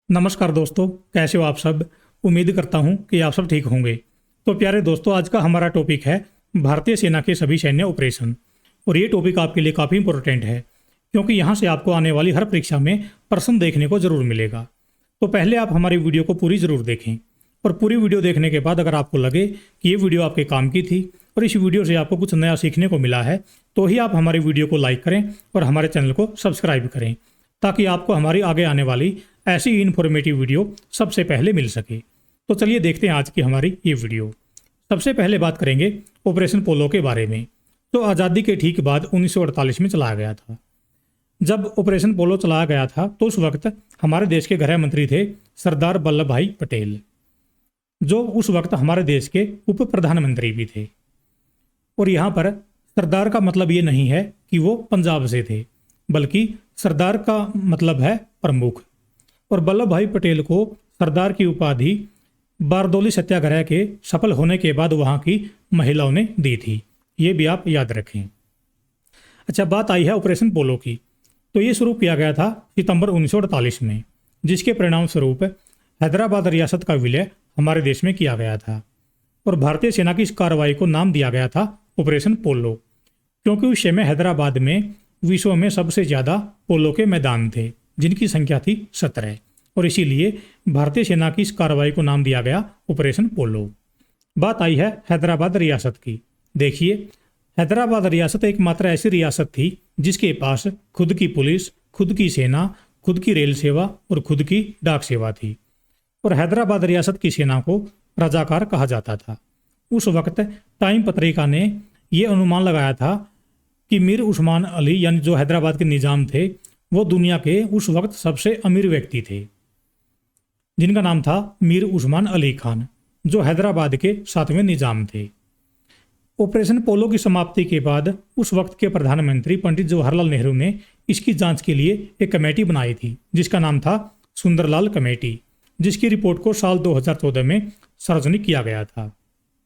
नमस्कार दोस्तों, कैसे हो आप सब। उम्मीद करता हूं कि आप सब ठीक होंगे। तो प्यारे दोस्तों, आज का हमारा टॉपिक है भारतीय सेना के सभी सैन्य ऑपरेशन। और ये टॉपिक आपके लिए काफ़ी इंपॉर्टेंट है क्योंकि यहाँ से आपको आने वाली हर परीक्षा में प्रश्न देखने को जरूर मिलेगा। तो पहले आप हमारी वीडियो को पूरी जरूर देखें और पूरी वीडियो देखने के बाद अगर आपको लगे कि ये वीडियो आपके काम की थी और इस वीडियो से आपको कुछ नया सीखने को मिला है तो ही आप हमारी वीडियो को लाइक करें और हमारे चैनल को सब्सक्राइब करें ताकि आपको हमारी आगे आने वाली ऐसी ही इन्फॉर्मेटिव वीडियो सबसे पहले मिल सके। तो चलिए देखते हैं आज की हमारी ये वीडियो। सबसे पहले बात करेंगे ऑपरेशन पोलो के बारे में। तो आज़ादी के ठीक बाद 1948 में चलाया गया था। जब ऑपरेशन पोलो चलाया गया था तो उस वक्त हमारे देश के गृह मंत्री थे सरदार वल्लभ भाई पटेल, जो उस वक्त हमारे देश के उप प्रधानमंत्री भी थे। और यहाँ पर सरदार का मतलब ये नहीं है कि वो पंजाब से थे, बल्कि सरदार का मतलब है प्रमुख। और वल्लभ भाई पटेल को सरदार की उपाधि बारदोली सत्याग्रह के सफल होने के बाद वहां की महिलाओं ने दी थी। ये भी आप याद रखें। अच्छा, बात आई है ऑपरेशन पोलो की। तो ये शुरू किया गया था सितंबर 1948 में, जिसके परिणाम स्वरूप हैदराबाद रियासत का विलय हमारे देश में किया गया था। और भारतीय सेना की इस कार्रवाई को नाम दिया गया था ऑपरेशन पोलो, क्योंकि उस समय हैदराबाद में विश्व में सबसे ज़्यादा पोलो के मैदान थे, जिनकी संख्या थी 17। और इसीलिए भारतीय सेना की इस कार्रवाई को नाम दिया गया ऑपरेशन पोलो। बात आई है हैदराबाद रियासत की। देखिए, हैदराबाद रियासत एकमात्र ऐसी रियासत थी जिसके पास खुद की पुलिस, खुद की सेना, खुद की रेल सेवा और खुद की डाक सेवा थी। और हैदराबाद रियासत की सेना को रजाकार कहा जाता था। उस वक्त टाइम पत्रिका ने यह अनुमान लगाया था कि मीर उस्मान अली, यानी जो हैदराबाद के निजाम थे, वो दुनिया के उस वक्त सबसे अमीर व्यक्ति थे, जिनका नाम था मीर उस्मान अली खान, जो हैदराबाद के 7वें निजाम थे। ऑपरेशन पोलो की समाप्ति के बाद उस वक्त के प्रधानमंत्री पंडित जवाहरलाल नेहरू ने इसकी जांच के लिए एक कमेटी बनाई थी, जिसका नाम था सुंदरलाल कमेटी, जिसकी रिपोर्ट को साल 2014 में सार्वजनिक किया गया था।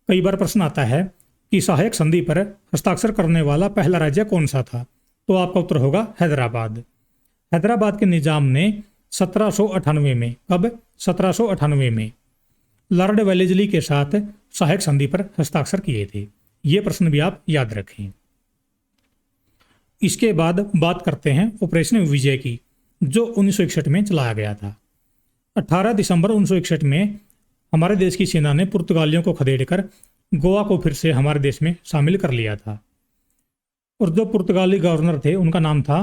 कई बार प्रश्न आता है कि सहायक संधि पर हस्ताक्षर करने वाला पहला राज्य कौन सा था। तो आपका उत्तर होगा हैदराबाद। हैदराबाद के निजाम ने 1798 में, कब? 1798 में लॉर्ड वेलेस्ली के साथ सहायक संधि पर हस्ताक्षर किए थे। ये प्रश्न भी आप याद रखें। इसके बाद बात करते हैं ऑपरेशन विजय की, जो 1961 में चलाया गया था। 18 दिसंबर 1961 में हमारे देश की सेना ने पुर्तगालियों को खदेड़कर गोवा को फिर से हमारे देश में शामिल कर लिया था। और जो पुर्तगाली गवर्नर थे उनका नाम था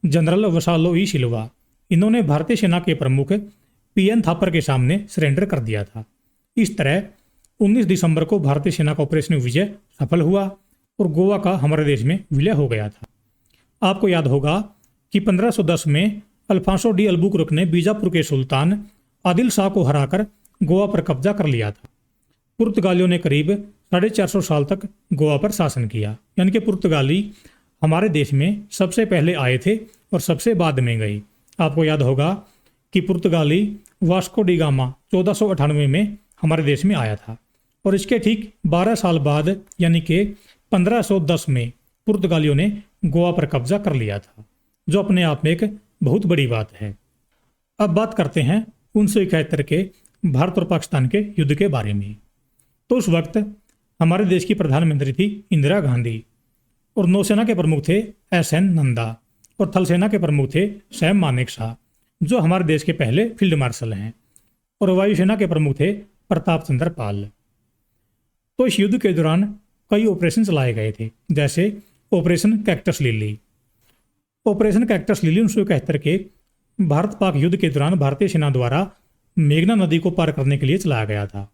जनरल वसालो ई सिल्वा। इन्होंने भारतीय सेना के प्रमुख पीएन थापर के सामने सरेंडर कर दिया था। इस तरह 19 दिसंबर को भारतीय सेना का ऑपरेशन विजय सफल हुआ और गोवा का हमारे देश में विलय हो गया था। आपको याद होगा कि 1510 में अल्फांसो डी अल्बुकर्क ने बीजापुर के सुल्तान आदिल शाह को हराकर गोवा पर कब्जा कर लिया था। पुर्तगालियों ने करीब 450 साल तक गोवा पर शासन किया, यानी कि पुर्तगाली हमारे देश में सबसे पहले आए थे और सबसे बाद में गए। आपको याद होगा कि पुर्तगाली वास्को डी गामा 1498 में हमारे देश में आया था और इसके ठीक 12 साल बाद, यानी कि 1510 में पुर्तगालियों ने गोवा पर कब्जा कर लिया था, जो अपने आप में एक बहुत बड़ी बात है। अब बात करते हैं 1971 के भारत और पाकिस्तान के युद्ध के बारे में। तो उस वक्त हमारे देश की प्रधानमंत्री थी इंदिरा गांधी और नौसेना के प्रमुख थे एस.एन. नंदा और थल सेना के प्रमुख थे सैम मानेकशॉ, जो हमारे देश के पहले फील्ड मार्शल हैं। और वायुसेना के प्रमुख थे प्रताप चंद्र पाल। तो इस युद्ध के दौरान कई ऑपरेशन चलाए गए थे, जैसे operation cactus lily. Operation cactus lily 1971 के भारत पाक युद्ध के दौरान भारतीय सेना द्वारा मेघना नदी को पार करने के लिए चलाया गया था।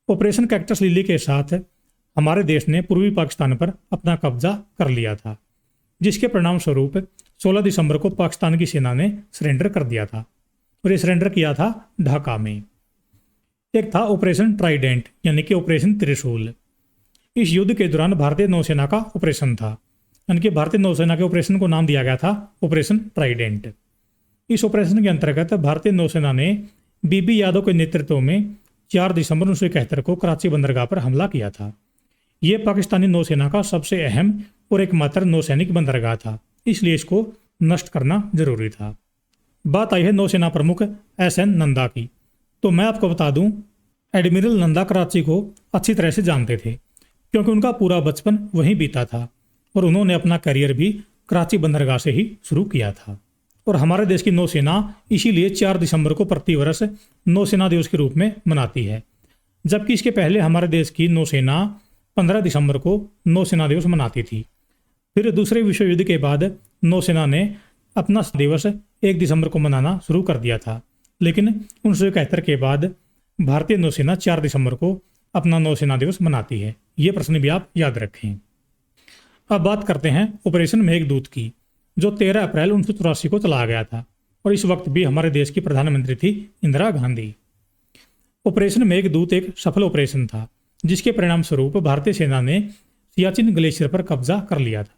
ऑपरेशन कैक्टस लिली के साथ हमारे देश ने पूर्वी पाकिस्तान पर अपना कब्जा कर लिया था, जिसके परिणाम स्वरूप 16 दिसंबर को पाकिस्तान की सेना ने सरेंडर कर दिया था और ये सरेंडर किया था ढाका में। एक था ऑपरेशन ट्राइडेंट, यानी कि ऑपरेशन त्रिशूल। इस युद्ध के दौरान भारतीय नौसेना का ऑपरेशन था, यानी कि भारतीय नौसेना के ऑपरेशन को नाम दिया गया था ऑपरेशन ट्राइडेंट। इस ऑपरेशन के अंतर्गत भारतीय नौसेना ने बीबी यादव के नेतृत्व में 4 दिसंबर 1971 को कराची बंदरगाह पर हमला किया था। ये पाकिस्तानी नौसेना का सबसे अहम और एकमात्र नौसैनिक बंदरगाह था, इसलिए इसको नष्ट करना जरूरी था। बात आई है नौसेना प्रमुख SN नंदा की। तो मैं आपको बता दूं, एडमिरल नंदा कराची को अच्छी तरह से जानते थे, क्योंकि उनका पूरा बचपन वहीं बीता था और उन्होंने अपना करियर भी कराची बंदरगाह से ही शुरू किया था। और हमारे देश की नौसेना इसीलिए 4 दिसंबर को प्रतिवर्ष नौसेना दिवस के रूप में मनाती है, जबकि इसके पहले हमारे देश की नौसेना 15 दिसंबर को नौसेना दिवस मनाती थी। फिर दूसरे विश्व युद्ध के बाद नौसेना ने अपना दिवस 1 दिसंबर को मनाना शुरू कर दिया था, लेकिन 1971 के बाद भारतीय नौसेना 4 दिसंबर को अपना नौसेना दिवस मनाती है। ये प्रश्न भी आप याद रखें। अब बात करते हैं ऑपरेशन मेघदूत की, जो 13 अप्रैल 1984 को चलाया गया था और इस वक्त भी हमारे देश की प्रधानमंत्री थी इंदिरा गांधी। ऑपरेशन मेघदूत एक सफल ऑपरेशन था, जिसके परिणाम स्वरूप भारतीय सेना ने सियाचिन ग्लेशियर पर कब्जा कर लिया था,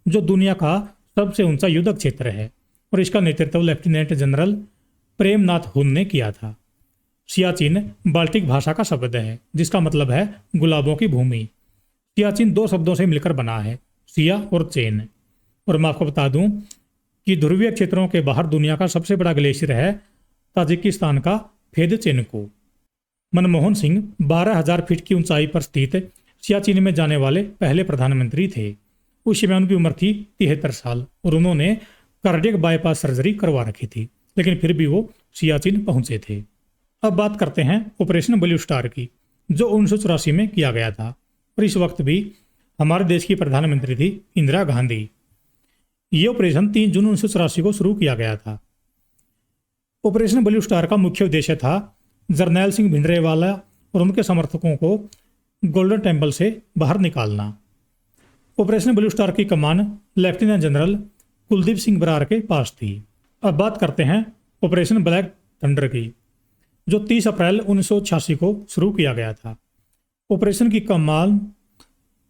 जो दुनिया का सबसे ऊंचा युद्धक क्षेत्र है, और इसका नेतृत्व लेफ्टिनेंट जनरल प्रेमनाथ हुन ने किया था। सियाचिन बाल्टिक भाषा का शब्द है, जिसका मतलब है गुलाबों की भूमि। सियाचिन 2 शब्दों से मिलकर बना है, सिया और चेन। और मैं आपको बता दूं कि ध्रुवीय क्षेत्रों के बाहर दुनिया का सबसे बड़ा ग्लेशियर है ताजिकिस्तान का फेदचेनको। मनमोहन सिंह 12,000 फीट की ऊंचाई पर स्थित सियाचिन में जाने वाले पहले प्रधानमंत्री थे। उस समय उनकी उम्र थी 73 साल और उन्होंने कार्डियक बाईपास सर्जरी करवा रखी थी, लेकिन फिर भी वो सियाचिन पहुंचे थे। अब बात करते हैं ऑपरेशन ब्लू स्टार की, जो 1984 में किया गया था और इस वक्त भी हमारे देश की प्रधानमंत्री थी इंदिरा गांधी। ये ऑपरेशन 3 जून 1984 को शुरू किया गया था। ऑपरेशन ब्लू स्टार का मुख्य उद्देश्य था जरनैल सिंह भिंडरेवाला और उनके समर्थकों को गोल्डन टेम्पल से बाहर निकालना। ऑपरेशन ब्लू स्टार की कमान लेफ्टिनेंट जनरल कुलदीप सिंह बरार के पास थी। अब बात करते हैं ऑपरेशन ब्लैक थंडर की, जो 30 अप्रैल 1986 को शुरू किया गया था। ऑपरेशन की कमान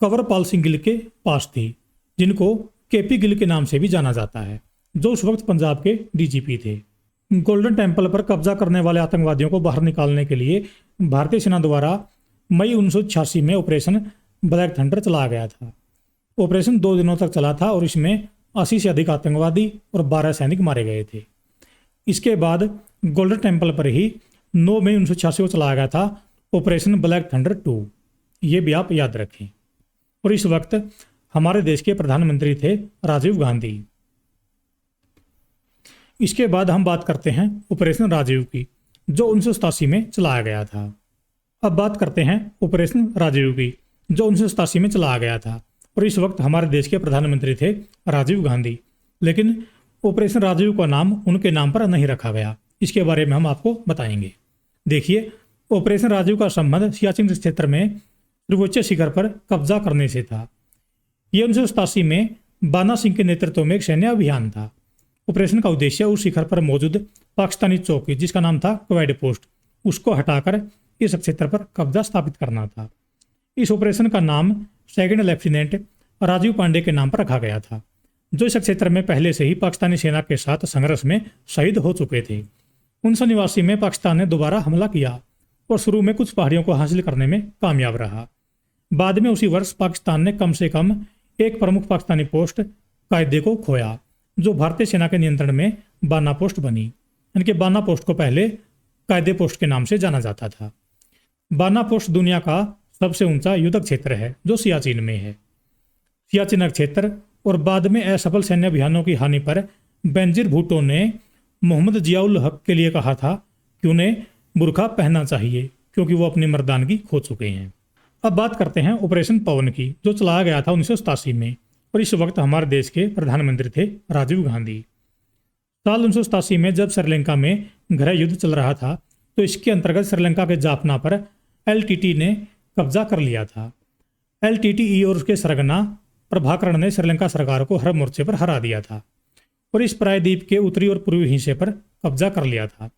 कंवरपाल सिंह गिल के पास थी, जिनको KP गिल के नाम से भी जाना जाता है, जो उस वक्त पंजाब के DGP थे। गोल्डन टेम्पल पर कब्जा करने वाले आतंकवादियों को बाहर निकालने के लिए भारतीय सेना द्वारा मई 1986 में ऑपरेशन ब्लैक थंडर चलाया गया था। ऑपरेशन 2 दिनों तक चला था और इसमें 80 से अधिक आतंकवादी और 12 सैनिक मारे गए थे। इसके बाद गोल्डन टेम्पल पर ही 9 मई 1986 को चलाया गया था ऑपरेशन ब्लैक थंडर 2। ये भी आप याद रखें। और इस वक्त हमारे देश के प्रधानमंत्री थे राजीव गांधी। इसके बाद हम बात करते हैं ऑपरेशन राजीव की, जो 1987 में चलाया गया था। अब बात करते हैं ऑपरेशन राजीव की, जो 1987 में चलाया गया था और इस वक्त हमारे देश के प्रधानमंत्री थे राजीव गांधी। लेकिन ऑपरेशन राजीव का नाम उनके नाम पर नहीं रखा गया, इसके बारे में हम आपको बताएंगे। देखिए, ऑपरेशन राजीव का संबंध सियाचिन क्षेत्र में सर्वोच्च शिखर पर कब्जा करने से था। यह 1987 में बाना सिंह के नेतृत्व में एक सैन्य अभियान था। ऑपरेशन का उद्देश्य उस शिखर पर मौजूद पाकिस्तानी चौकी, जिसका नाम था क्वाड पोस्ट, उसको हटाकर इस क्षेत्र पर कब्जा स्थापित करना था। इस ऑपरेशन का नाम सेकंड लेफ्टिनेंट राजीव पांडे के नाम पर रखा गया था, जो इस क्षेत्र में पहले से ही पाकिस्तानी सेना के साथ संघर्ष में शहीद हो चुके थे। 1989 में पाकिस्तान ने दोबारा हमला किया और शुरू में कुछ पहाड़ियों को हासिल करने में कामयाब रहा। बाद में उसी वर्ष पाकिस्तान ने कम से कम एक प्रमुख पाकिस्तानी पोस्ट कायदे को खोया, जो भारतीय सेना के नियंत्रण में बाना पोस्ट बनी। यानी बाना पोस्ट को पहले कायदे पोस्ट के नाम से जाना जाता था। बाना पोस्ट दुनिया का सबसे ऊंचा युद्धक क्षेत्र है, जो सियाचिन में है। सियाचिन क्षेत्र और बाद में असफल सैन्य अभियानों की हानि पर बेनजीर भुट्टो ने मोहम्मद जियाउल हक के लिए कहा था कि उन्हें बुरखा पहनना चाहिए, क्योंकि वो अपनी मर्दानगी खो चुके हैं। अब बात करते हैं ऑपरेशन पवन की, जो चलाया गया था 1987 में और इस वक्त हमारे देश के प्रधानमंत्री थे राजीव गांधी। साल 1987 में जब श्रीलंका में गृह युद्ध चल रहा था, तो इसके अंतर्गत श्रीलंका के जाफना पर LTT ने कब्जा कर लिया था। LTTE और उसके सरगना प्रभाकरण ने श्रीलंका सरकार को हर मोर्चे पर हरा दिया था और इस प्रायद्वीप के उत्तरी और पूर्वी हिस्से पर कब्जा कर लिया था,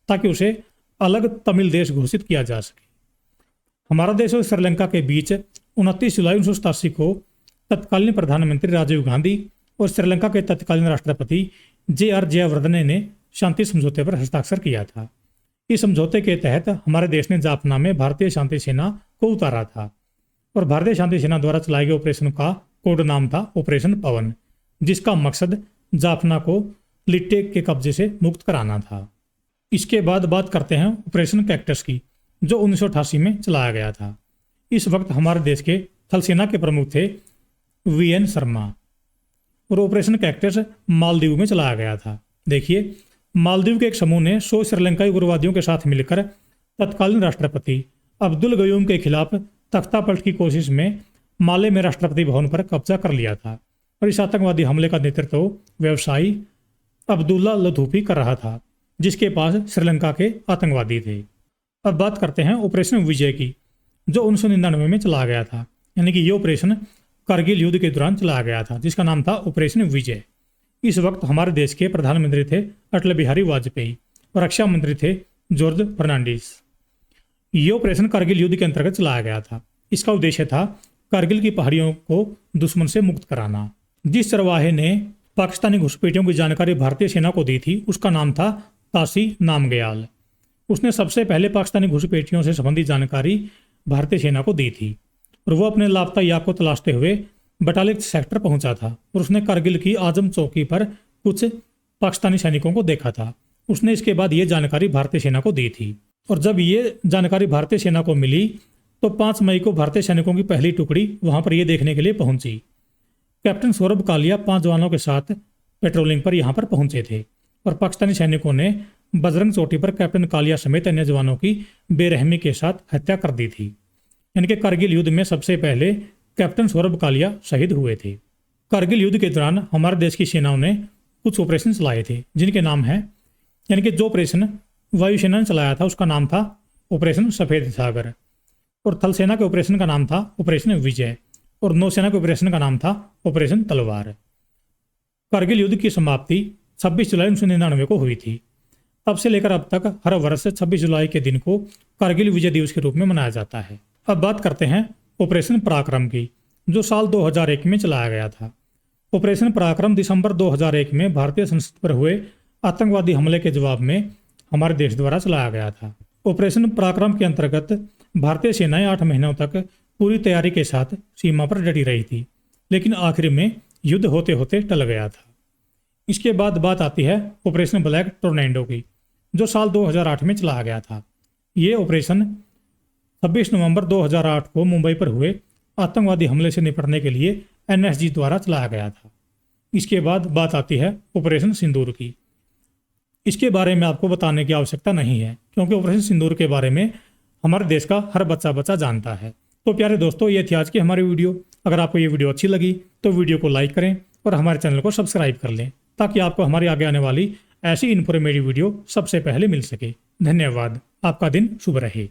ताकि उसे अलग तमिल देश घोषित किया जा सके। हमारा देश और श्रीलंका के बीच 29 जुलाई 1987 को तत्कालीन प्रधानमंत्री राजीव गांधी और श्रीलंका के तत्कालीन राष्ट्रपति JR जयवर्धने ने शांति समझौते पर हस्ताक्षर किया था। इस समझौते के तहत हमारे देश ने जाफना में भारतीय शांति सेना को उतारा था और भारतीय शांति सेना द्वारा चलाए गए ऑपरेशन का कोड नाम था ऑपरेशन पवन, जिसका मकसद जाफना को लिट्टे के कब्जे से मुक्त कराना था। इसके बाद बात करते हैं ऑपरेशन कैक्टस की, जो 1988 में चलाया गया था। इस वक्त हमारे देश के थल सेना के प्रमुख थे वीएन शर्मा, और ऑपरेशन कैक्टस मालदीव में चलाया गया था। देखिए, मालदीव के एक समूह ने 100 श्रीलंकाई उग्रवादियों के साथ मिलकर तत्कालीन राष्ट्रपति अब्दुल गयूम के खिलाफ तख्तापलट की कोशिश में माले में राष्ट्रपति भवन पर कब्जा कर लिया था, और इस आतंकवादी हमले का नेतृत्व व्यवसायी अब्दुल्ला लथूफी कर रहा था, जिसके पास श्रीलंका के आतंकवादी थे। अब बात करते हैं ऑपरेशन विजय की, जो 1999 में चलाया गया था। यानी कि ये ऑपरेशन कारगिल युद्ध के दौरान चलाया गया था, जिसका नाम था ऑपरेशन विजय। इस वक्त हमारे देश के प्रधानमंत्री थे अटल बिहारी वाजपेयी, और रक्षा मंत्री थे जॉर्ज फर्नांडिस। ये ऑपरेशन कारगिल युद्ध के अंतर्गत चलाया गया था। इसका उद्देश्य था कारगिल की पहाड़ियों को दुश्मन से मुक्त कराना। जिस चरवाहे ने पाकिस्तानी घुसपैठियों की जानकारी भारतीय सेना को दी थी, उसका नाम था तासी नामग्याल। उसने सबसे पहले पाकिस्तानी घुसपैठियों से संबंधित जानकारी भारतीय सेना को दी थी, और वो अपने लापता याक को तलाशते हुए बटालिक सेक्टर पहुंचा था, और उसने कारगिल की आजम चौकी पर कुछ पाकिस्तानी सैनिकों को देखा था। उसने इसके बाद ये जानकारी भारतीय सेना को दी थी, और जब ये जानकारी भारतीय सेना को मिली तो 5 मई को भारतीय सैनिकों की पहली टुकड़ी वहां पर यह देखने के लिए पहुंची। कैप्टन सौरभ कालिया 5 जवानों के साथ पेट्रोलिंग पर यहां पर पहुंचे थे, और पाकिस्तानी सैनिकों ने बजरंग चोटी पर कैप्टन कालिया समेत अन्य जवानों की बेरहमी के साथ हत्या कर दी थी। यानी कि कारगिल युद्ध में सबसे पहले कैप्टन सौरभ कालिया शहीद हुए थे। कारगिल युद्ध के दौरान हमारे देश की सेनाओं ने कुछ ऑपरेशन चलाए थे, जिनके नाम हैं, यानी कि जो ऑपरेशन वायुसेना ने चलाया था उसका नाम था ऑपरेशन सफेद सागर, और थल सेना के ऑपरेशन का नाम था ऑपरेशन विजय, और नौसेना के ऑपरेशन का नाम था ऑपरेशन तलवार। कारगिल युद्ध की समाप्ति 26 जुलाई 1999 को हुई थी। तब से लेकर अब तक हर वर्ष 26 जुलाई के दिन को कारगिल विजय दिवस के रूप में मनाया जाता है। अब बात करते हैं ऑपरेशन पराक्रम की, जो साल 2001 में चलाया गया था। ऑपरेशन पराक्रम दिसंबर 2001 में भारतीय संसद पर हुए आतंकवादी हमले के जवाब में हमारे देश द्वारा चलाया गया था। ऑपरेशन पराक्रम के अंतर्गत भारतीय सेनाएं 8 महीनों तक पूरी तैयारी के साथ सीमा पर डटी रही थी, लेकिन आखिर में युद्ध होते होते टल गया था। इसके बाद बात आती है ऑपरेशन ब्लैक टोर्नेडो की, जो साल 2008 में चलाया गया था। ये ऑपरेशन 26 नवंबर 2008 को मुंबई पर हुए आतंकवादी हमले से निपटने के लिए एनएसजी द्वारा चलाया गया था। इसके बाद बात आती है ऑपरेशन सिंदूर की। इसके बारे में आपको बताने की आवश्यकता नहीं है, क्योंकि ऑपरेशन सिंदूर के बारे में हमारे देश का हर बच्चा जानता है। तो प्यारे दोस्तों, ये थी आज की हमारी वीडियो। अगर आपको ये वीडियो अच्छी लगी तो वीडियो को लाइक करें और हमारे चैनल को सब्सक्राइब कर लें, ताकि आपको हमारी आगे आने वाली ऐसी इन्फॉर्मेटिव वीडियो सबसे पहले मिल सके। धन्यवाद। आपका दिन शुभ रहे।